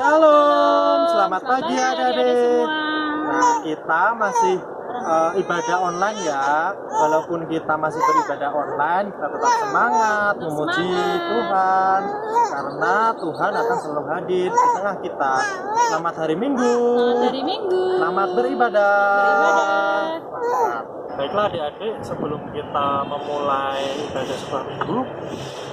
Shalom, selamat pagi adik-adik adik-adik. semua. Nah, kita masih ibadah online ya. Walaupun kita masih beribadah online, kita tetap semangat memuji Tuhan karena Tuhan akan selalu hadir di tengah kita. Selamat hari Minggu. Dari Minggu. Selamat beribadah. Beribadah. Baiklah adik-adik, sebelum kita memulai ibadah sebuah minggu,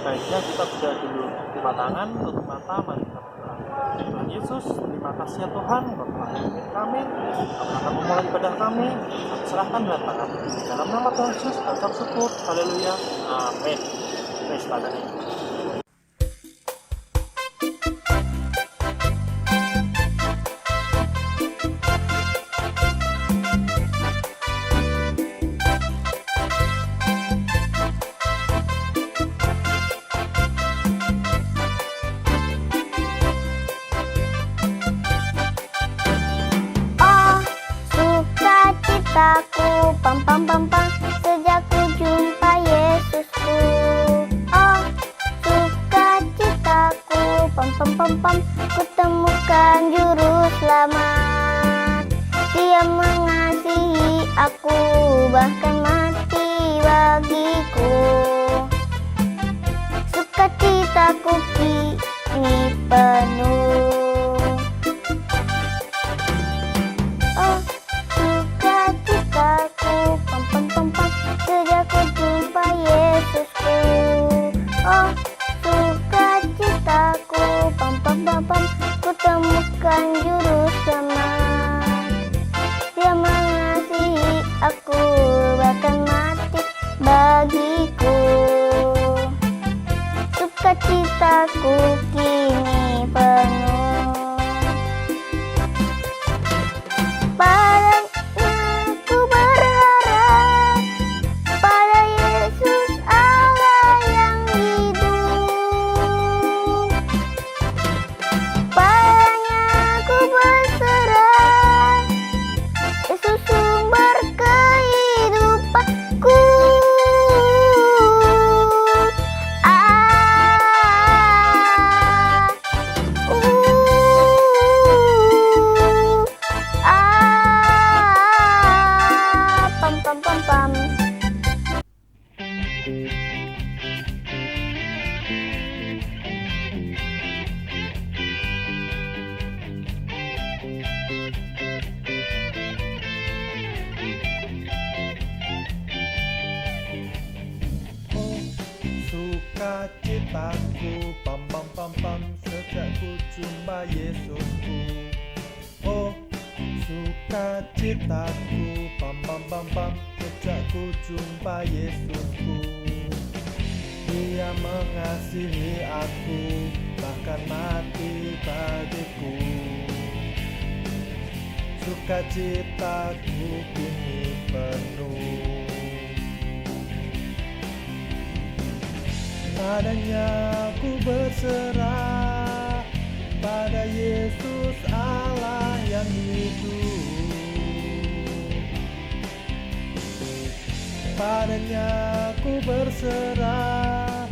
baiknya kita berdoa dulu. Buka tangan, tutup mata, mari kita berdoa. Tuhan Yesus, terima kasih ya Tuhan, Engkau telah memimpin kami, Engkau akan memulai ibadah kami, kami serahkan dalam tangan. Dalam nama Tuhan Yesus, kami ucap syukur, haleluya, amin. Praise Tuhan. Sukacitaku, pam pam pam pam, sejak ku jumpa Yesusku. Oh, sukacitaku, pam pam pam pam, ku temukan juru selamat. Dia mengasihi aku, bahkan mati bagiku. Sukacitaku kini penuh. Oh, sukacitaku, pam pam pam pam, sejak ku jumpa Yesusku. Oh, sukacitaku, pam pam pam pam, ku temukan juru selamat. Dia mengasihi aku, bahkan mati bagiku. Sukacitaku kini penuh. Padanya ku berharap, pada Yesus Allah yang hidup. Padanya ku berserah, Yesus sumber kehidupanku. Pam pam pam pam. Sukacitaku, pam pam pam pam, sejak ku jumpa Yesusku. Oh, sukacitaku, pam pam pam pam, sejak ku jumpa Yesusku. Dia mengasihi aku, bahkan mati bagiku. Sukacitaku kini penuh. Padanya ku berserah, pada Yesus Allah yang hidup. Padanya ku berserah,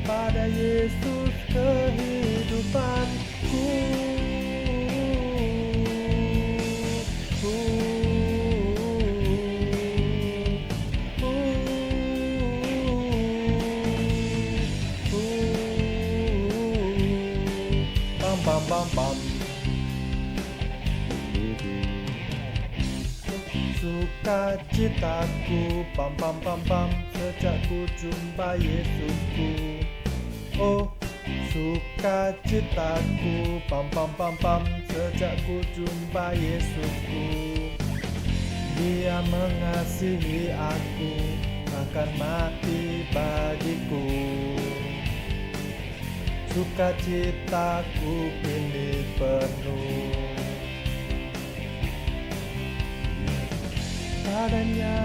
pada Yesus kehidupanku. Pam pam pam. Sukacitaku, pam pam pam pam, sejak ku jumpa Yesusku. Oh, sukacitaku, pam pam pam pam, sejak ku jumpa Yesusku. Dia mengasihi aku, bahkan mati bagiku. Sukacitaku kini penuh. Padanya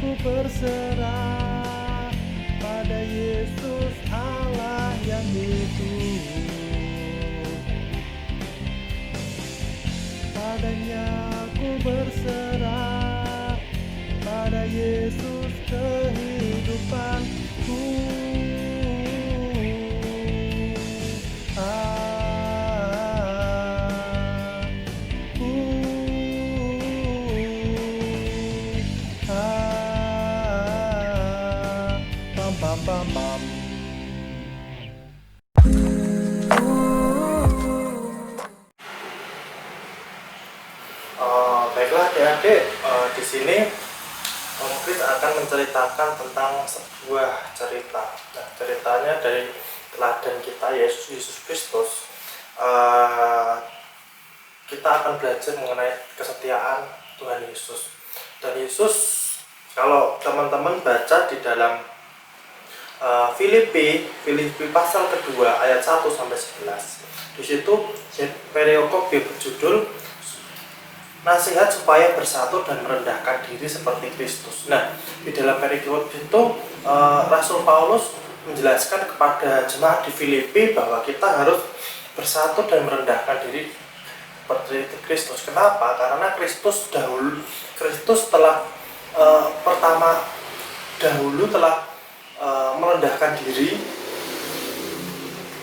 ku berserah, pada Yesus Allah yang hidup. Padanya ku berserah, pada Yesus kehidupanku. Adik-adik, di sini Om Kris akan menceritakan tentang sebuah cerita. Nah, ceritanya dari teladan kita Yesus Kristus. Kita akan belajar mengenai kesetiaan Tuhan Yesus. Dan Yesus, kalau teman-teman baca di dalam Filipi pasal kedua ayat 1 sampai 11. Di situ perikop berjudul nasihat supaya bersatu dan merendahkan diri seperti Kristus. Nah, di dalam perikop itu Rasul Paulus menjelaskan kepada jemaat di Filipi bahwa kita harus bersatu dan merendahkan diri seperti Kristus. Kenapa? Karena Kristus telah merendahkan diri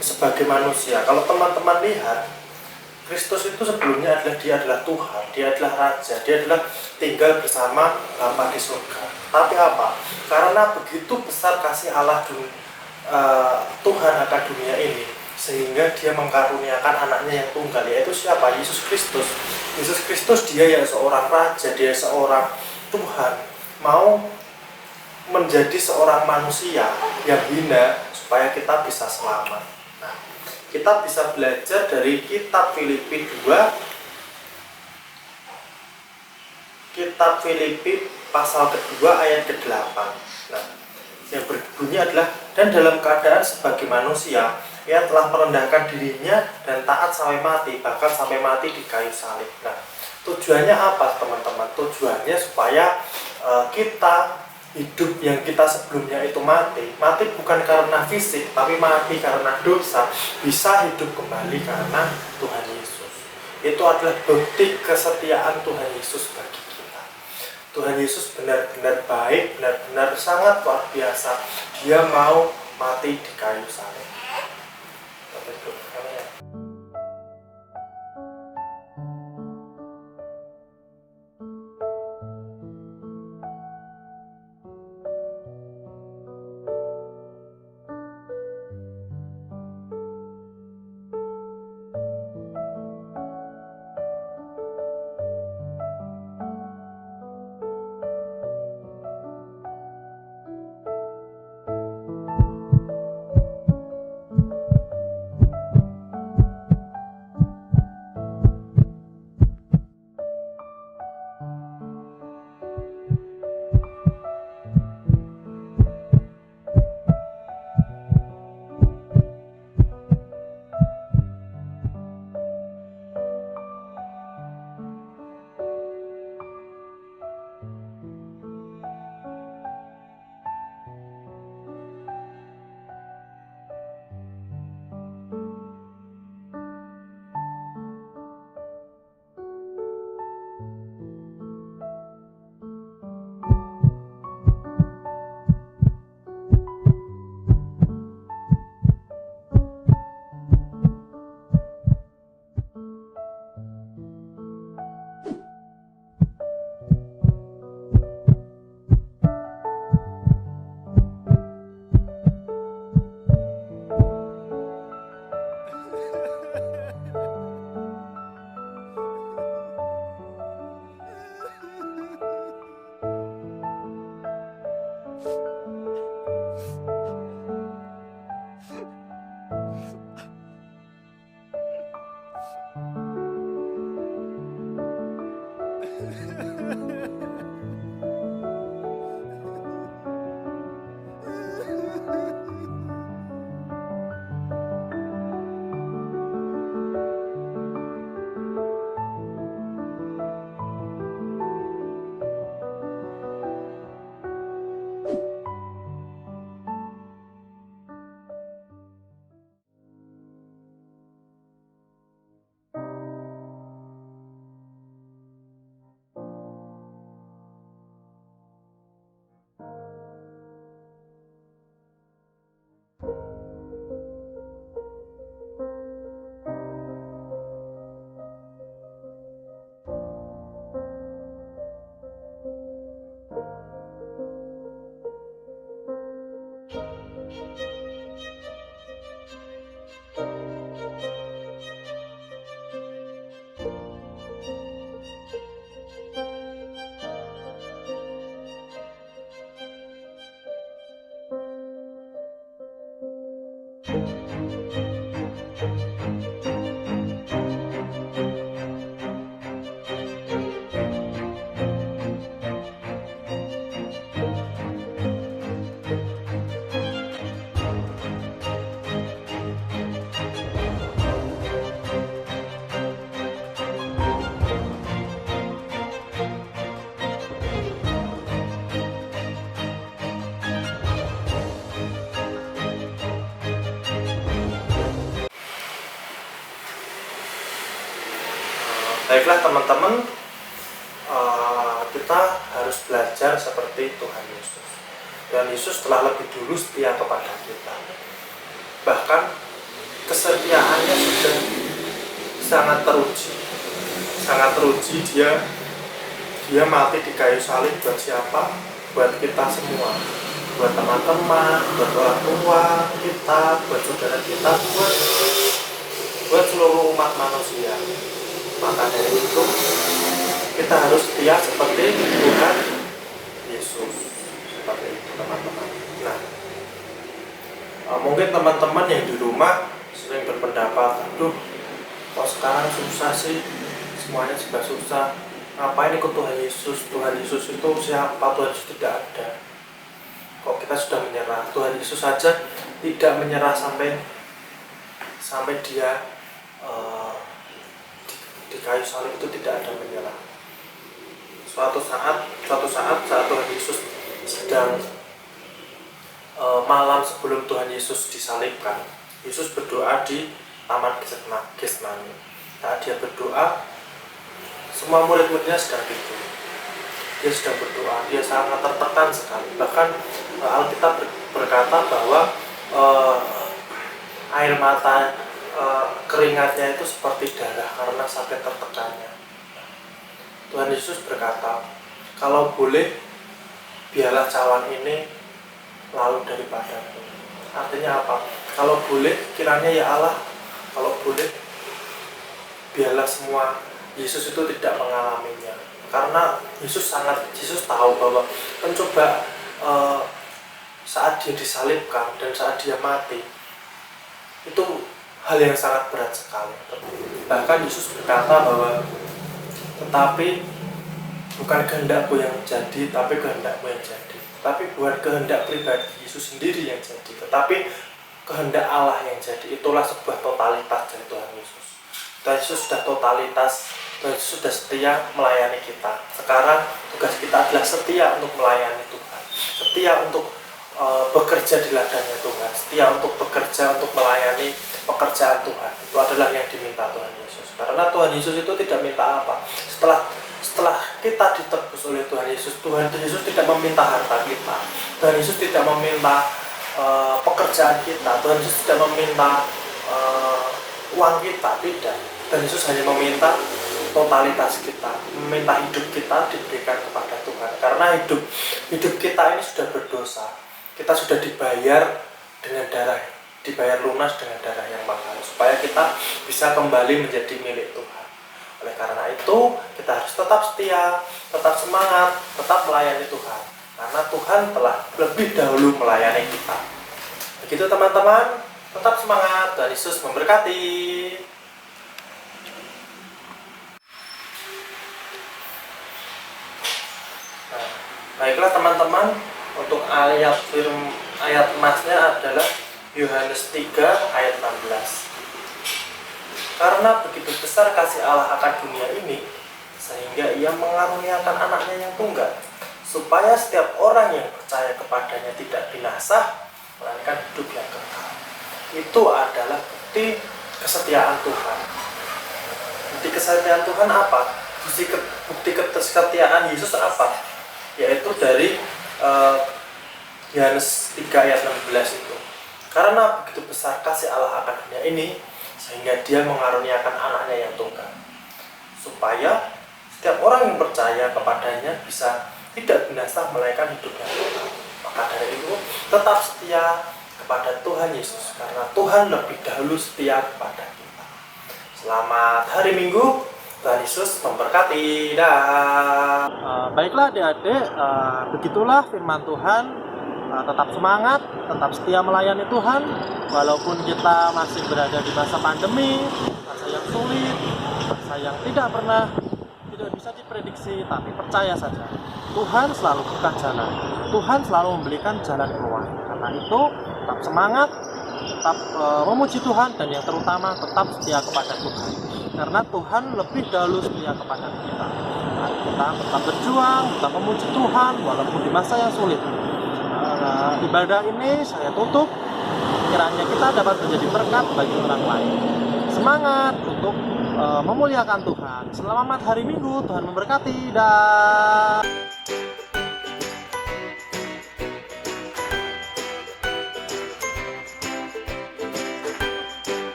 sebagai manusia. Kalau teman-teman lihat, Kristus itu sebelumnya dia adalah Tuhan, dia adalah Raja, dia adalah tinggal bersama Bapa di surga. Tapi apa? Karena begitu besar kasih Allah Tuhan akan dunia ini, sehingga dia mengkaruniakan anaknya yang tunggal, yaitu siapa? Yesus Kristus. Yesus Kristus dia yang seorang Raja, dia seorang Tuhan, mau menjadi seorang manusia yang hina supaya kita bisa selamat. Nah, kita bisa belajar dari kitab Filipi 2, kitab Filipi pasal kedua ayat ke-8. Nah, yang berbunyi adalah, dan dalam keadaan sebagai manusia ia telah merendahkan dirinya dan taat sampai mati, bahkan sampai mati di kayu salib. Nah, tujuannya apa teman-teman? Tujuannya supaya kita hidup yang kita sebelumnya itu mati bukan karena fisik, tapi mati karena dosa, bisa hidup kembali karena Tuhan Yesus. Itu adalah bukti kesetiaan Tuhan Yesus bagi kita. Tuhan Yesus benar-benar baik, benar-benar sangat luar biasa. Dia mau mati di kayu salib. Baiklah teman-teman, kita harus belajar seperti Tuhan Yesus. Tuhan Yesus telah lebih dulu setia kepada kita. Bahkan kesetiaannya sudah sangat teruji. Dia mati di kayu salib buat siapa? Buat kita semua, buat teman-teman, buat orang tua kita, buat saudara kita, buat seluruh umat manusia. Maka dari itu kita harus setia seperti Tuhan Yesus, seperti itu teman-teman. Nah, mungkin teman-teman yang di rumah sering berpendapat, aduh, kok sekarang susah sih, semuanya juga susah. Ngapain ikut Tuhan Yesus? Tuhan Yesus itu siapa? Tuhan Yesus tidak ada. Kok kita sudah menyerah? Tuhan Yesus saja tidak menyerah sampai dia di kayu salib itu tidak ada menyerah. Suatu saat saat Tuhan Yesus sedang malam sebelum Tuhan Yesus disalibkan, Yesus berdoa di Taman Getsemani. Saat dia berdoa, semua murid-muridnya sedang tidur. Dia sedang berdoa, dia sangat tertekan sekali. Bahkan Alkitab berkata bahwa air mata keringatnya itu seperti darah karena saking tertekannya. Tuhan Yesus berkata, kalau boleh biarlah cawan ini lalu daripadaku. Artinya apa? Kalau boleh, kiranya ya Allah, kalau boleh biarlah semua. Yesus itu tidak mengalaminya karena Yesus tahu bahwa pencoba saat dia disalibkan dan saat dia mati itu hal yang sangat berat sekali. Bahkan Yesus berkata bahwa tetapi bukan kehendakku yang jadi, tapi kehendakmu yang jadi. Tapi bukan kehendak pribadi Yesus sendiri yang jadi, tetapi kehendak Allah yang jadi. Itulah sebuah totalitas dari Tuhan Yesus. Tuhan Yesus sudah totalitas, Tuhan Yesus sudah setia melayani kita. Sekarang tugas kita adalah setia untuk melayani Tuhan, setia untuk bekerja di ladangnya Tuhan, setia untuk bekerja untuk melayani pekerjaan Tuhan. Itu adalah yang diminta Tuhan Yesus. Karena Tuhan Yesus itu tidak minta apa. Setelah kita ditebus oleh Tuhan Yesus tidak meminta harta kita. Tuhan Yesus tidak meminta pekerjaan kita. Tuhan Yesus tidak meminta uang kita, tidak. Tuhan Yesus hanya meminta totalitas kita, meminta hidup kita diberikan kepada Tuhan. Karena hidup kita ini sudah berdosa. Kita sudah dibayar dengan darah, dibayar lunas dengan darah yang mahal, supaya kita bisa kembali menjadi milik Tuhan. Oleh karena itu, kita harus tetap setia, tetap semangat, tetap melayani Tuhan. Karena Tuhan telah lebih dahulu melayani kita. Begitu teman-teman, tetap semangat, Tuhan Yesus memberkati. Nah, baiklah teman-teman, untuk ayat emasnya adalah Yohanes 3 ayat 16. Karena begitu besar kasih Allah akan dunia ini, sehingga ia mengaruniakan anaknya yang tunggal, supaya setiap orang yang percaya kepadanya tidak binasa, melainkan hidup yang kekal. Itu adalah bukti kesetiaan Tuhan. Bukti kesetiaan Tuhan apa? Bukti kesetiaan Yesus apa? Yaitu dari Yohanes 3 ayat 16 itu. Karena begitu besar kasih Allah akan dunia ini, sehingga dia mengaruniakan anaknya yang tunggal, supaya setiap orang yang percaya kepadanya bisa tidak binasa melainkan hidup yang kekal. Maka dari itu tetap setia kepada Tuhan Yesus, karena Tuhan lebih dahulu setia kepada kita. Selamat hari Minggu, Tuhan Yesus memberkati. Baiklah adik-adik, begitulah firman Tuhan. Tetap semangat, tetap setia melayani Tuhan, walaupun kita masih berada di masa pandemi, masa yang sulit, masa yang tidak bisa diprediksi, tapi percaya saja, Tuhan selalu buka jalan, Tuhan selalu memberikan jalan keluar. Karena itu, tetap semangat, tetap memuji Tuhan, dan yang terutama tetap setia kepada Tuhan. Karena Tuhan lebih dahulu setia kepada kita. Nah, kita tetap berjuang, tetap memuji Tuhan, walaupun di masa yang sulit. Ibadah ini saya tutup, kiranya kita dapat menjadi berkat bagi orang lain. Semangat untuk memuliakan Tuhan. Selamat hari Minggu, Tuhan memberkati. Dah.